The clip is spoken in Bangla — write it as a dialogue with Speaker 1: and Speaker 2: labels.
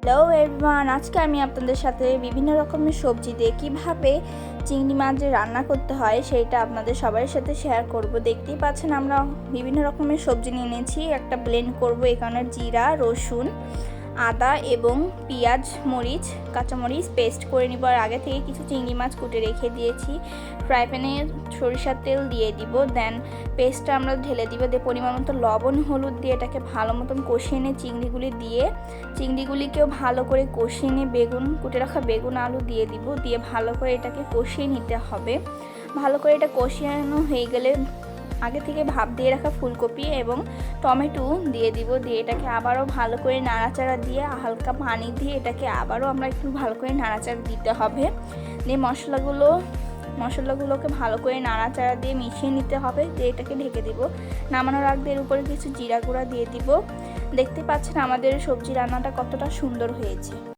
Speaker 1: হ্যালো এভরিওয়ান, আজকে আমি আপনাদের সাথে বিভিন্ন রকমের সবজি দিয়ে কীভাবে চিংড়ি মাছ যে রান্না করতে হয় সেইটা আপনাদের সবার সাথে শেয়ার করব। দেখতেই পাচ্ছেন আমরা বিভিন্ন রকমের সবজি নিয়ে নিয়েছি। একটা ব্লেন্ড করব, এই কারণে জিরা, রসুন, আদা এবং পেঁয়াজ, মরিচ, কাঁচামরিচ পেস্ট করে নিব। আর আগে থেকে কিছু চিংড়ি মাছ কুটে রেখে দিয়েছি। ফ্রাই প্যানে সরিষার তেল দিয়ে দিব, দেন পেস্টটা আমরা ঢেলে দিব, দিয়ে পরিমাণ মতো লবণ হলুদ দিয়ে এটাকে ভালো মতন কষিয়ে নিয়ে চিংড়িগুলিকেও ভালো করে কষিয়ে নিয়ে কুটে রাখা বেগুন আলু দিয়ে দিব, দিয়ে ভালো করে এটাকে কষিয়ে নিতে হবে। ভালো করে এটা কষিয়ানো হয়ে গেলে আগে থেকে ভাপ দিয়ে রাখা ফুলকপি এবং টমেটো দিয়ে দিব, দিয়ে এটাকে আবারও ভালো করে নাড়াচাড়া দিয়ে হালকা পানি দিয়ে এটাকে আবারও আমরা একটু ভালো করে নাড়াচাড়া দিতে হবে। দিয়ে মশলাগুলোকে ভালো করে নাড়াচাড়া দিয়ে মিশিয়ে নিতে হবে, দিয়ে এটাকে ঢেকে দিব। নামানোর আগে এর উপরে কিছু জিরা গুঁড়া দিয়ে দিব। দেখতে পাচ্ছেন আমাদের সবজি রান্নাটা কতটা সুন্দর হয়েছে।